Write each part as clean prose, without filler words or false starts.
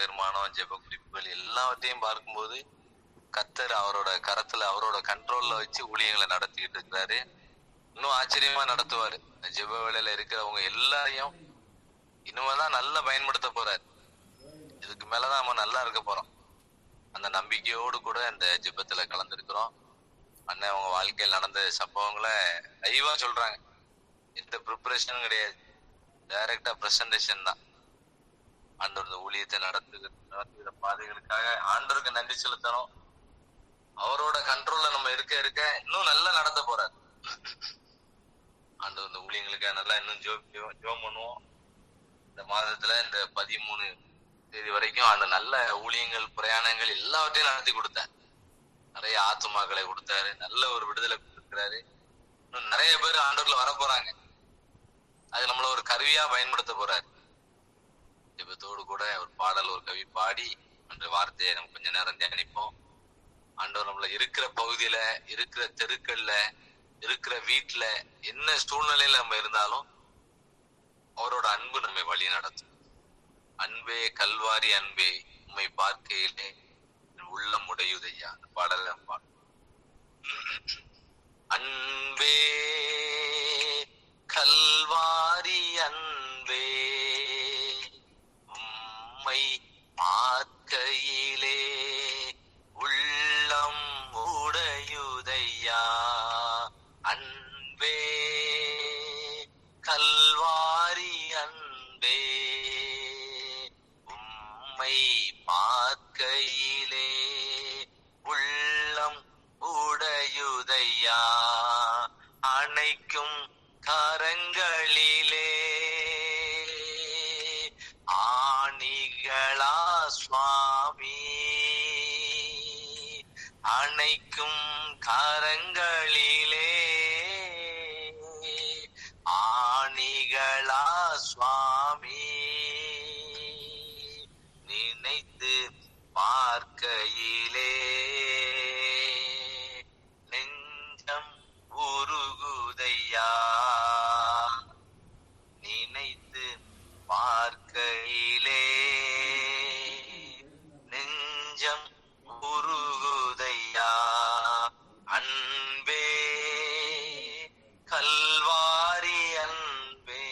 பகிர்மானம், ஜெப குறிப்புகள் எல்லாவற்றையும் பார்க்கும்போது கர்த்தர் அவரோட கரத்துல அவரோட கண்ட்ரோல்ல வச்சு ஊழியங்களை நடத்திக்கிட்டு இருக்கிறாரு. இன்னும் ஆச்சரியமா நடத்துவாரு. ஜெப வேளையில இருக்கிறவங்க எல்லாரையும் இனிமேதான் நல்லா பயன்படுத்த போறாரு. இதுக்கு மேலதான் நம்ம நல்லா இருக்க போறோம். அந்த நம்பிக்கையோடு கூட இந்த ஜெபத்துல கலந்துருக்கிறோம். அண்ணன் அவங்க வாழ்க்கையில் நடந்த சம்பவங்களை லைவா சொல்றாங்க. எந்த ப்ரிப்பரேஷனும் கிடையாது, டைரக்டா பிரசன்டேஷன் தான். ஆண்டவர் இந்த ஊழியத்தை நடத்துகிற பாதைகளுக்காக ஆண்டவருக்கு நன்றி செலுத்தணும். அவரோட கண்ட்ரோல்ல நம்ம இருக்க இருக்க இன்னும் நல்லா நடத்த போறாரு. ஆண்டவர் இந்த ஊழியங்களுக்காக நல்லா இன்னும் ஜெபம் பண்ணுவோம். இந்த மாதத்துல இந்த 13 தேதி வரைக்கும் அந்த நல்ல ஊழியங்கள், பிரயாணங்கள் எல்லாவற்றையும் நடத்தி கொடுத்தார். நிறைய ஆத்துமாக்களை கொடுத்தாரு, நல்ல ஒரு விடுதலை கொடுத்திருக்கிறாரு. இன்னும் நிறைய பேர் ஆண்டவர்ல வர போறாங்க. அது நம்மள ஒரு கருவியா பயன்படுத்த போறாரு. ஜெபத்தோடு கூட ஒரு பாடல், ஒரு கவி பாடி அந்த வார்த்தையை நம்ம கொஞ்ச நேரம் தியானிப்போம். ஆண்டவர் நம்மள இருக்கிற பகுதியில, இருக்கிற தெருக்கள்ல, இருக்கிற வீட்டுல, என்ன சூழ்நிலையில நம்ம இருந்தாலும் அவரோட அன்பு நம்மை வழி நடத்தும். அன்பே கல்வாரி அன்பே உம்மை பார்க்கையிலே உள்ளம் உடையுதையா. அந்த பாடல அன்பே கல்வாரி அன்பே உம்மை பார்க்கையிலே உள்ளம் உடையுதையா. அன்பே கல்வாரி அன்பே உம்மை பார்க்கையிலே உள்ளம் உடையுதையா. அணைக்கும் கரங்களிலே ஆணிகளா சுவாமி, அணைக்கும் கரங்களிலே ஆணிகளா சுவாமி, நினைத்து பார்க்கையிலே நெஞ்சம் உருகுதையா. நினைத்து பார்க்கையிலே நெஞ்சம் உருகுதையா. அன்பே கல்வாரி அன்பே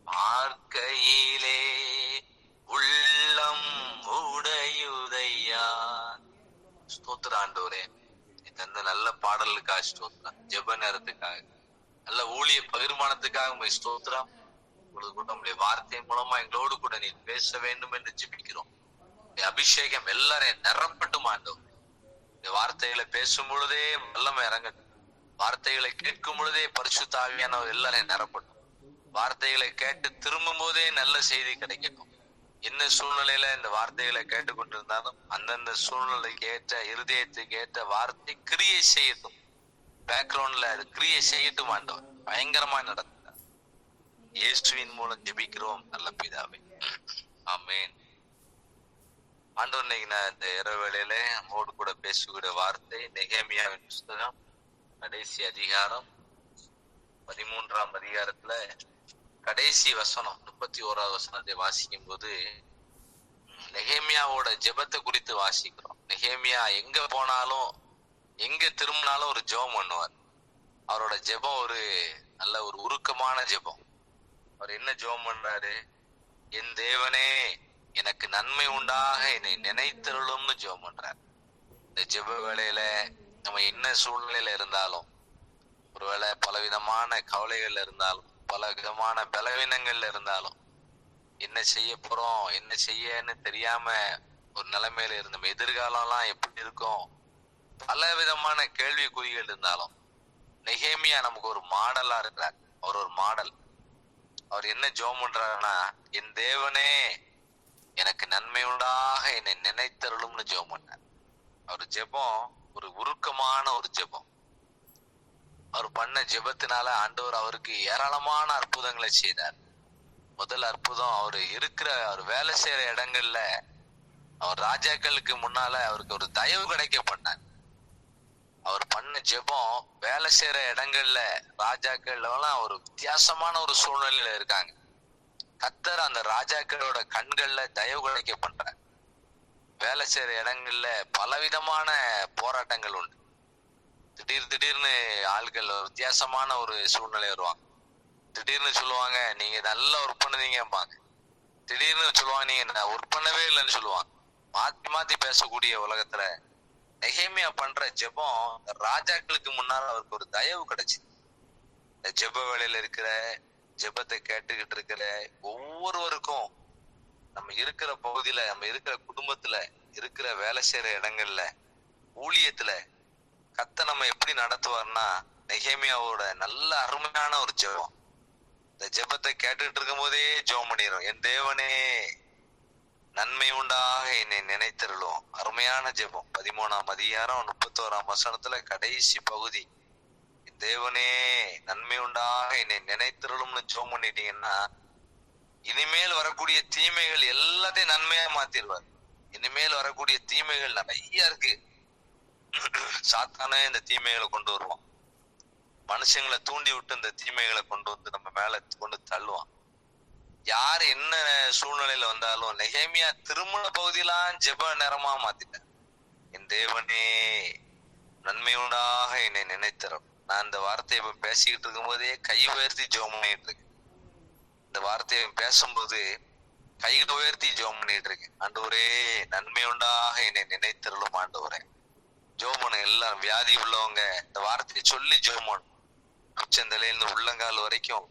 பார்க்கையிலே உள்ளம் உடையுதையா. ஸ்தோத்திர ஆண்டவரே, தந்த நல்ல பாடலுக்காக ஸ்தோத்திரம், ஜெப நேரத்துக்காக, நல்ல ஊழிய பகிர்மானத்துக்காக உங்களை ஸ்தோத்திரம். கூட உங்களுடைய வார்த்தை மூலமா எங்களோடு கூட நீ பேச வேண்டும் என்று ஜெபிக்கிறோம். அபிஷேகம் எல்லாரையும் நிரப்பட்டும் ஆண்டவர். இந்த வார்த்தைகளை பேசும் பொழுதே வல்லமை இறங்கட்டும். வார்த்தைகளை கேட்கும் பொழுதே பரிசுத்த ஆவியானவர் எல்லாரையும் நிரப்பட்டும். வார்த்தைகளை கேட்டு திரும்பும் போதே நல்ல செய்தி கிடைக்கட்டும். என்ன சூழ்நிலையில இந்த வார்த்தைகளை கேட்டுக்கொண்டிருந்தாலும் அந்தந்த சூழ்நிலைக்கு ஏற்ற, இருதயத்துக்கு ஏற்ற வார்த்தை கிரியை செய்யட்டும். பேக்ரவுண்ட்ல அது கிரியை செய்யட்டும் ஆண்டவர். பயங்கரமா நடத்துங்க. இயேசுவின் மூலம் ஜெபிக்கிறோம் நல்ல பிதாவே, ஆமென். ஆண்டவர், இன்னைக்கு நான் இந்த இரவு வேளையில நம்மோடு கூட பேசக்கூடிய வார்த்தை நெகேமியாவின் புஸ்தகம் கடைசி அதிகாரம் 13ஆம் அதிகாரத்துல கடைசி வசனம் 31வது வசனத்தை வாசிக்கும் போது நெகேமியாவோட ஜெபத்தை குறித்து வாசிக்கிறோம். நெகேமியா எங்க போனாலும், எங்க திரும்பினாலும் ஒரு ஜெபம் பண்ணுவார். அவரோட ஜெபம் ஒரு நல்ல ஒரு உருக்கமான ஜெபம். அவர் என்ன ஜெபம் பண்றாரு? என் தேவனே எனக்கு நன்மை உண்டாக என்னை நினைத்தருளும்னு ஜெபம் பண்றாரு. இந்த ஜெப வேளையில நம்ம என்ன சூழ்நிலையில இருந்தாலும், ஒருவேளை பலவிதமான கவலைகள்ல இருந்தாலும், பல விதமான பலவீனங்கள்ல இருந்தாலும், என்ன செய்ய போறோம், என்ன செய்யன்னு தெரியாம ஒரு நிலைமையில இருந்தோம், எதிர்காலம்லாம் எப்படி இருக்கும், பல விதமான கேள்விக்குறிகள் இருந்தாலும் நெகேமியா நமக்கு ஒரு மாடலா இருக்கிறார். அவர் ஒரு மாடல். அவர் என்ன ஜெபம் பண்றாருன்னா, என் தேவனே எனக்கு நன்மை உண்டாக என்னை நினைத்தருளும்னு ஜெபம் பண்ணார். அவர் ஜெபம் ஒரு உருக்கமான ஒரு ஜெபம். அவர் பண்ண ஜெபத்தினால ஆண்டவர் அவருக்கு ஏராளமான அற்புதங்களை செய்தார். முதல் அற்புதம், அவர் வேலை செய்யற இடங்கள்ல அவர் ராஜாக்களுக்கு முன்னால அவருக்கு ஒரு தயவு கிடைக்க பண்ணார். அவர் பண்ண ஜெபம் வேலை செய்யற இடங்கள்ல ராஜாக்கள் எல்லாம் ஒரு வித்தியாசமான ஒரு சூழ்நிலையில இருக்காங்க. கத்தர் அந்த ராஜாக்களோட கண்கள்ல தயவு கிடைக்க பண்ற. வேலை செய்யற இடங்கள்ல பலவிதமான போராட்டங்கள் உண்டு. திடீர்னு ஆட்கள் வித்தியாசமான ஒரு சூழ்நிலை வருவாங்க. திடீர்னு சொல்லுவாங்க நீங்க நல்லா ஒர்க் பண்ணுவீங்கம்பாங்க. திடீர்னு சொல்லுவாங்க நீங்க ஒர்க் பண்ணவே இல்லைன்னு சொல்லுவாங்க. மாத்தி மாத்தி பேசக்கூடிய உலகத்துல நெகேமியா பண்ற ஜெபம் ராஜாக்களுக்கு முன்னால அவருக்கு ஒரு தயவு கிடைச்சு. இந்த ஜெப வேலையில இருக்கிற ஜெபத்தை கேட்டுக்கிட்டு இருக்கிற ஒவ்வொருவருக்கும் நம்ம இருக்கிற பகுதியில, நம்ம இருக்கிற குடும்பத்துல, இருக்கிற வேலை செய்யற இடங்கள்ல, ஊழியத்துல கத்த நம்ம எப்படி நடத்துவார்னா நெகேமியாவோட நல்ல அருமையான ஒரு ஜெபம். இந்த ஜெபத்தை கேட்டுட்டு இருக்கும் போதே ஜெபம் பண்ணிடும். என் தேவனே நன்மை உண்டாக என்னை நினைத்தருளும். அருமையான ஜெபம். 13ஆம் அதிகாரம் 31ஆம் வசனத்துல கடைசி பகுதி. என் தேவனே நன்மை உண்டாக என்னை நினைத்தருளும்னு ஜெபம் பண்ணிட்டீங்கன்னா இனிமேல் வரக்கூடிய தீமைகள் எல்லாத்தையும் நன்மையா மாத்திடுவார். இனிமேல் வரக்கூடிய தீமைகள் நிறைய இருக்கு. சாத்தானே இந்த தீமைகளை கொண்டு வருவான். மனுஷங்களை தூண்டி விட்டு இந்த தீமைகளை கொண்டு வந்து நம்ம மேல கொண்டு தள்ளுவான். யார் என்ன சூழ்நிலையில வந்தாலும் நெகேமியா திருமண பகுதியெல்லாம் ஜெப நேரமா மாத்திட்டேன். என் தேவனே நன்மை உண்டாக என்னை நினைத்தரும். நான் இந்த வார்த்தையை இப்ப பேசிக்கிட்டு இருக்கும் போதே கை உயர்த்தி ஜெபம் பண்ணிட்டு இருக்கேன். இந்த வார்த்தையை பேசும்போது கைகளை உயர்த்தி ஜெபம் பண்ணிட்டு இருக்கேன். ஆண்டவரே நன்மை உண்டாக என்னை நினைத்தருளும் ஆண்டவரே. ஜெபம் எல்லாம் வியாதி உள்ளவங்க இந்த வார்த்தையை சொல்லி ஜெபம் உச்சந்தலையிலிருந்து உள்ளங்கால் வரைக்கும்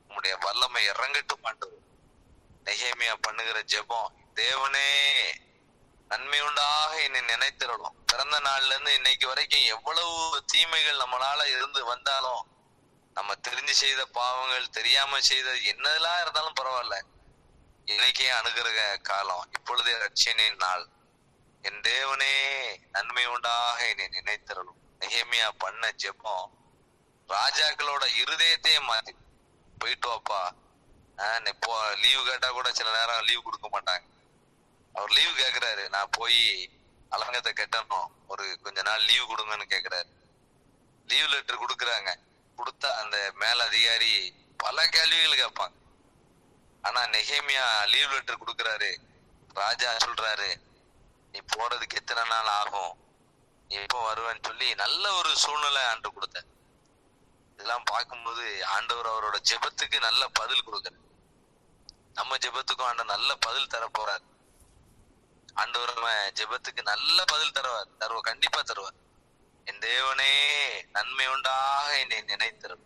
உங்களுடைய வல்லமை இறங்கட்டும் ஆண்டவர். நெகேமியா பண்ணுகிற ஜெபம் தேவனே நன்மை உண்டாக என்னை நினைத்திரணும். பிறந்த நாள்ல இருந்து இன்னைக்கு வரைக்கும் எவ்வளவு தீமைகள் நம்மளால இருந்து வந்தாலும், நம்ம தெரிஞ்சு செய்த பாவங்கள், தெரியாம செய்த என்னதெல்லாம் இருந்தாலும் பரவாயில்ல, இன்னைக்கே அணுகிற காலம், இப்பொழுதே ரட்சணின் நாள். என் தேவனே நன்மை உண்டாக என்னை நினைத்திரணும். நெகேமியா பண்ண ஜெபம் ராஜாக்களோட இருதயத்தையே மாத்தி. போயிட்டு வாப்பா, இப்போ லீவு கேட்டா கூட சில நேரம் லீவ் கொடுக்க மாட்டாங்க. அவர் லீவு கேக்குறாரு, நான் போய் அலங்கத்தை கட்டணும், ஒரு கொஞ்ச நாள் லீவு கொடுங்கன்னு கேக்குறாரு. லீவ் லெட்டர் கொடுக்குறாங்க. கொடுத்தா அந்த மேல் அதிகாரி பல கேள்விகள் கேட்பாங்க. ஆனா நெகேமியா லீவ் லெட்டர் கொடுக்குறாரு. ராஜா சொல்றாரு, நீ போறதுக்கு எத்தனை நாள் ஆகும், நீ எப்போ வருவேன்னு சொல்லி நல்ல ஒரு சூழ்நிலை ஆண்டு கொடுத்த. இதெல்லாம் பார்க்கும்போது ஆண்டவர் அவரோட ஜெபத்துக்கு நல்ல பதில் கொடுக்குற. நம்ம ஜெபத்துக்கும் ஆண்டவர் நல்ல பதில் தர போறார். ஆண்டவர் ஜெபத்துக்கு நல்ல பதில் தருவார், கண்டிப்பா தருவார். என் தேவனே நன்மை உண்டாக என்னை நினைத்தரும்.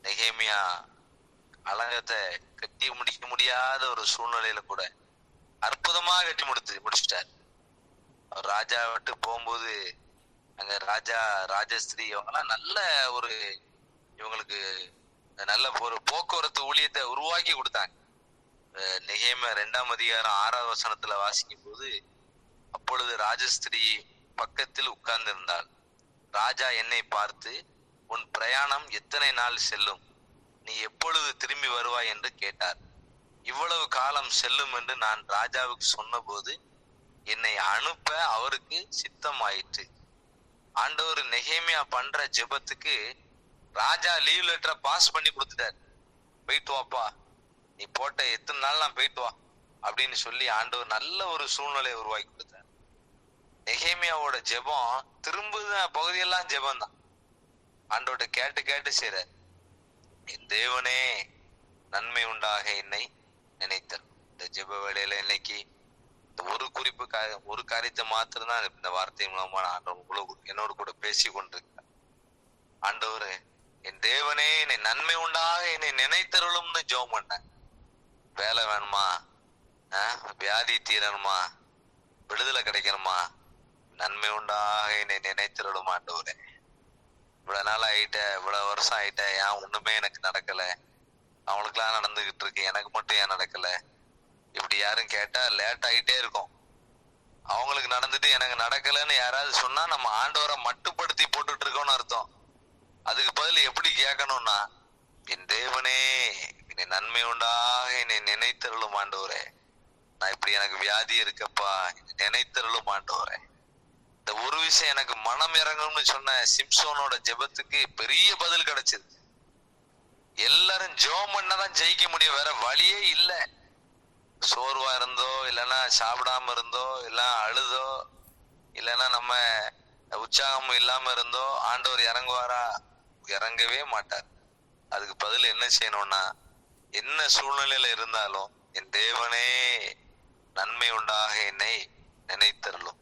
நெகேமியா அலங்கத்தை கட்டி முடிக்க முடியாத ஒரு சூழ்நிலையில கூட அற்புதமா கட்டி முடிச்சுட்டார். அவர் ராஜா விட்டு போகும்போது அங்க ராஜஸ்திரீ இவங்கெல்லாம் நல்ல ஒரு, இவங்களுக்கு நல்ல ஒரு போக்குவரத்து ஊழியத்தை உருவாக்கி கொடுத்தாங்க. நெகேமியா 2ஆம் அதிகாரம் 6ஆவது வசனத்துல வாசிக்கும் போது, அப்பொழுது ராஜஸ்திரீ பக்கத்தில் உட்கார்ந்திருந்தாள். ராஜா என்னை பார்த்து, உன் பிரயாணம் எத்தனை நாள் செல்லும், நீ எப்பொழுது திரும்பி வருவாய் என்று கேட்டார். இவ்வளவு காலம் செல்லும் என்று நான் ராஜாவுக்கு சொன்ன போது என்னை அனுப்ப அவருக்கு சித்தம் ஆயிற்று. ஆண்டவர் நெகேமியா பண்ற ஜெபத்துக்கு ராஜா லீவ் லெட்டரை பாஸ் பண்ணி கொடுத்துட்டார். போயிட்டு வாப்பா, நீ போட்ட எத்தனை நாள் நான் போயிட்டு வா அப்படின்னு சொல்லி ஆண்டவர் நல்ல ஒரு சூழ்நிலையை உருவாக்கி கொடுத்தார். நெகேமியாவோட ஜெபம் திரும்புத பகுதியெல்லாம் ஜெபம் தான். ஆண்டோட கேட்டு கேட்டு செய்ற. என் தேவனே நன்மை உண்டாக என்னை நினைத்தல். இந்த ஜெப வேளையில இன்னைக்கு ஒரு ஒரு காரியத்தை மாத்திரம் தான் இந்த வார்த்தை மூலமா ஆண்டவர் என்னோடு கூட பேசி கொண்டிருக்கிறார். ஆண்டவரு என் தேவனே என்னை நன்மை உண்டாக என்னை நினைத்தருளும்னு ஜெபம் பண்ண. வேலை வேணுமா, வியாதி தீரணுமா, விடுதலை கிடைக்கணுமா, நன்மை உண்டாக என்னை நினைத்தருளும் ஆண்டவரே. இவ்வளவு நாள் ஆயிட்ட, இவ்வளவு வருஷம் ஆயிட்ட, ஏன் ஒண்ணுமே எனக்கு நடக்கல, அவனுக்குலாம் நடந்துகிட்டு இருக்கு, எனக்கு மட்டும் ஏன் நடக்கல, இப்படி யாரும் கேட்டா லேட் ஆகிட்டே இருக்கும். அவங்களுக்கு நடந்துட்டு எனக்கு நடக்கலன்னு யாராவது சொன்னா நம்ம ஆண்டவரை மட்டுப்படுத்தி போட்டுட்டு இருக்கோம்னு அர்த்தம். அதுக்கு பதில் எப்படி கேட்கணும்னா, என் தேவனே என்னை நன்மை உண்டாக என்னை நினைத்தருளும் ஆண்டவரே. நான் இப்படி எனக்கு வியாதி இருக்கப்பா, நினைத்தருளும் ஆண்டவரே. இந்த ஒரு விஷயம் எனக்கு மனம் இறங்கும்னு சொன்ன சிம்சோனோட ஜெபத்துக்கு பெரிய பதில் கிடைச்சது. எல்லாரும் ஜெபம் பண்ணாதான் ஜெயிக்க முடியும், வேற வழியே இல்ல. சோர்வா இருந்தோ, இல்லைன்னா சாப்பிடாம இருந்தோ, இல்ல அழுதோ, இல்லைன்னா நம்ம உற்சாகம் இல்லாம இருந்தோ ஆண்டவர் இறங்குவாரா? இறங்கவே மாட்டார். அதுக்கு பதில் என்ன செய்யணும்னா, என்ன சூழ்நிலையில இருந்தாலும் என் தேவனே நன்மை உண்டாக என்னை நினைத்தருளும்.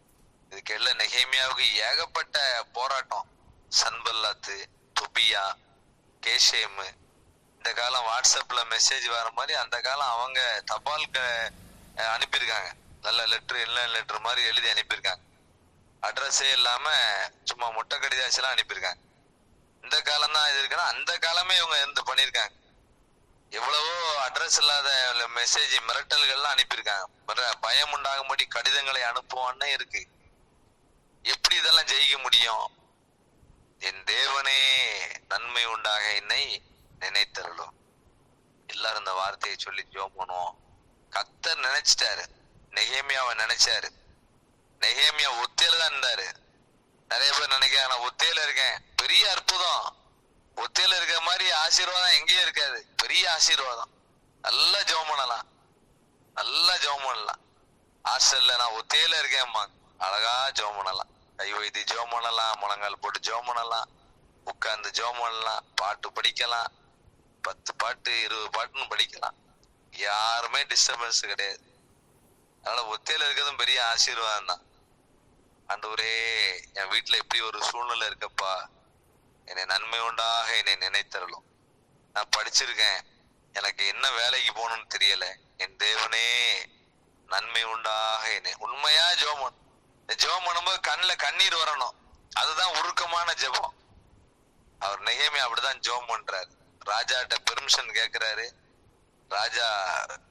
இதுக்கு எல்லாம் நெகேமியாவுக்கு ஏகப்பட்ட போராட்டம். சன்பல்லாத்து, தொபியா, கேஷேமு, இந்த காலம் வாட்ஸ்அப்ல மெசேஜ் வர மாதிரி அந்த காலம் அவங்க தபால் அனுப்பியிருக்காங்க. நல்ல லெட்டர், எல்லா லெட்டர் மாதிரி எழுதி அனுப்பியிருக்காங்க. அட்ரஸே இல்லாம சும்மா முட்டை கடிதாசெல்லாம் அனுப்பியிருக்காங்க. இந்த காலம் தான் இது இருக்குன்னா அந்த காலமே இவங்க இருந்து பண்ணியிருக்காங்க. எவ்வளவோ அட்ரஸ் இல்லாத மெசேஜ் மிரட்டல்கள்லாம் அனுப்பியிருக்காங்க. பயம் உண்டாகும்படி கடிதங்களை அனுப்புவான்னு இருக்கு. எப்படி இதெல்லாம் ஜெயிக்க முடியும்? என் தேவனே நன்மை உண்டாக என்னை நினைத்தருளும். எல்லாரும் இந்த வார்த்தையை சொல்லி ஜெபம் பண்ணுவோம். கர்த்தர் நினைச்சிட்டாரு, நெகேமியாவை நினைச்சாரு. நெகேமியா ஒத்தையில தான் இருந்தாரு. நிறைய பேர் நினைக்கிறாங்க நான் ஒத்தையில இருக்கேன், பெரிய அற்புதம். ஒத்தையில இருக்கிற மாதிரி ஆசீர்வாதம் எங்கேயும் இருக்காது. பெரிய ஆசீர்வாதம். நல்லா ஜெபம் பண்ணலாம், நல்லா ஜெபம் பண்ணலாம். ஹாஸ்டல்ல நான் ஒத்தையில இருக்கேன்மா, அழகா ஜெபம் பண்ணலாம். கை வைத்து ஜெபம் பண்ணலாம், முழங்கால் போட்டு ஜெபம் பண்ணலாம், உட்கார்ந்து ஜெபம் பண்ணலாம், பாட்டு படிக்கலாம். 10 பாட்டு 20 பாட்டுன்னு படிக்கலாம். யாருமே டிஸ்டர்பன்ஸ் கிடையாது. அதனால ஒத்தையில இருக்கிறதும் பெரிய ஆசீர்வாதம் தான். ஆண்டவரே என் வீட்டுல இப்படி ஒரு சூழ்நிலை இருக்கப்பா, என்னை நன்மை உண்டாக என்னை நினைத்தருளும். நான் படிச்சிருக்கேன், எனக்கு என்ன வேலைக்கு போகணும்னு தெரியல. என் தேவனே நன்மை உண்டாக என்னை. உண்மையா ஜெபம், ஜெபம் பண்ணும்போது கண்ணில் கண்ணீர் வரணும். அதுதான் உருக்கமான ஜெபம். அவர் நெகேமியா அப்படிதான் ஜெபம் பண்றாரு. ராஜாட்ட பெர்மிஷன் கேட்கிறாரு. ராஜா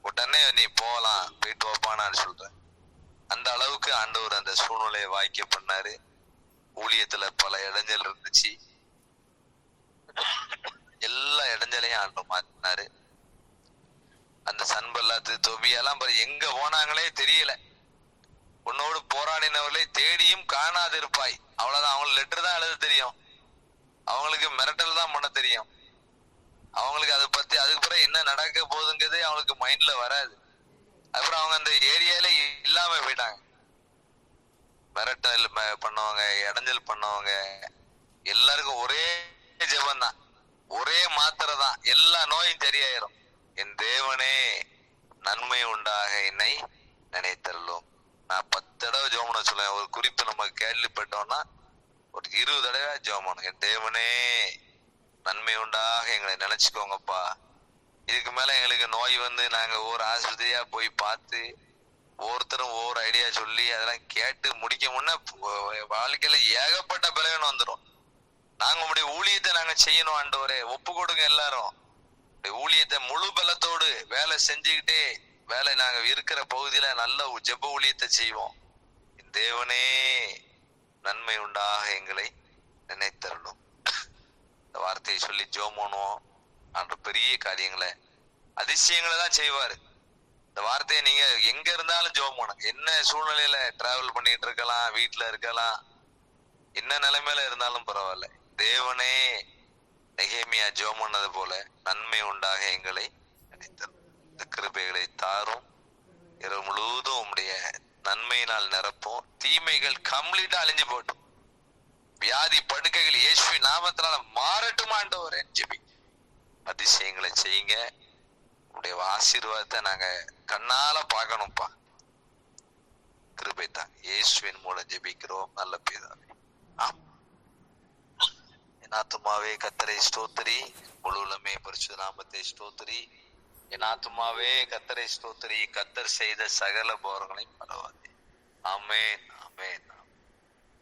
உடனே நீ போகலாம், போயிட்டு வாப்பான்னு சொல்ற. அந்த அளவுக்கு ஆண்டவர் அந்த சூழ்நிலையை வாய்க்க பண்ணாரு. ஊழியத்துல பல இடைஞ்சல் இருந்துச்சு, எல்லா இடைஞ்சலையும் ஆண்டு மாத்தினாரு. அந்த சன்பல்லாத்து, தொபியெல்லாம் எங்க போனாங்களே தெரியல. உன்னோடு போராடினவர்களை தேடியும் காணாது இருப்பாய். அவ்வளவுதான். அவங்களுக்கு லெட்டர் தான் எழுத தெரியும், அவங்களுக்கு மிரட்டல் தான் பண்ண தெரியும். அவங்களுக்கு அதை பத்தி அதுக்கு பிறகு என்ன நடக்க போகுதுங்கிறது அவங்களுக்கு மைண்ட்ல வராது. அப்புறம் அவங்க அந்த ஏரியால இல்லாம போயிட்டாங்க. மிரட்டல் பண்ணவங்க, இடைஞ்சல் பண்ணவங்க எல்லாருக்கும் ஒரே ஜெபம் தான், ஒரே மாத்திரை தான், எல்லா நோயும் சரியாயிரும். என் தேவனே நன்மை உண்டாக என்னை நினைத்தருளும். நான் 10 தடவை ஜெபம் பண்ண சொல்லுவேன். ஒரு குறிப்பு நம்ம கேள்விப்பட்டோம்னா ஒரு 20 தடவை ஜெபம் பண்ணணும். என் தேவனே நன்மை உண்டாக எங்களை நினைச்சுக்கோங்கப்பா. இதுக்கு மேல எங்களுக்கு நோய் வந்து நாங்க ஒவ்வொரு ஆஸ்பத்திரியா போய் பார்த்து ஒவ்வொருத்தரும் ஒவ்வொரு ஐடியா சொல்லி அதெல்லாம் கேட்டு முடிக்க முன்ன வாழ்க்கையில ஏகப்பட்ட பலவீனம் வந்துடும். நாங்க உங்களுடைய ஊழியத்தை நாங்க செய்யணும் ஆண்டவரே, ஒப்பு கொடுங்க. எல்லாரும் ஊழியத்தை முழு பலத்தோடு வேலை செஞ்சுக்கிட்டே வேலை நாங்க இருக்கிற பகுதியில நல்ல ஜெப ஊழியத்தை செய்வோம். தேவனே நன்மை உண்டாக எங்களை நினைத்தரணும். இந்த வார்த்தையை சொல்லி ஜெபம் பண்ணுவோம். அன்று பெரிய காரியங்களை, அதிசயங்களை தான் செய்வாரு. இந்த வார்த்தையை நீங்க எங்க இருந்தாலும் ஜெபம் பண்ணுங்க. என்ன சூழ்நிலையில டிராவல் பண்ணிட்டு இருக்கலாம், வீட்டுல இருக்கலாம், என்ன நிலைமையில இருந்தாலும் பரவாயில்ல. தேவனே நெகேமியா ஜெபம் பண்ணது போல நன்மை உண்டாக எங்களை நினைத்தரும். இந்த கிருபைகளை தாரும். இரவு முழுவதும் உம்முடைய நன்மையினால் நிரப்பும். தீமைகள் கம்ப்ளீட்டா அழிஞ்சு போட்டும். வியாதி படுக்கைகள் இயேசுவின் நாமத்தினால மாறட்டும் ஆண்டவரே. ஜெபி அதிசயங்களை செய்யுங்க. உடைய ஆசீர்வாதத்தை நாங்க கண்ணால பார்க்கணும்ப்பா. கிருபை தான். இயேசுவின் மூலம் ஜெபிக்கிறோம் நல்ல பிதாவே. என் ஆத்துமாவே கர்த்தரை ஸ்தோத்திரி, முழுவலுமே பரிசுத்த நாமத்தை ஸ்தோத்திரி. என் ஆத்துமாவே கர்த்தரை ஸ்தோத்திரி, கர்த்தர் செய்த சகல போரங்களையும் மறவாதே. ஆமென், ஆமென்.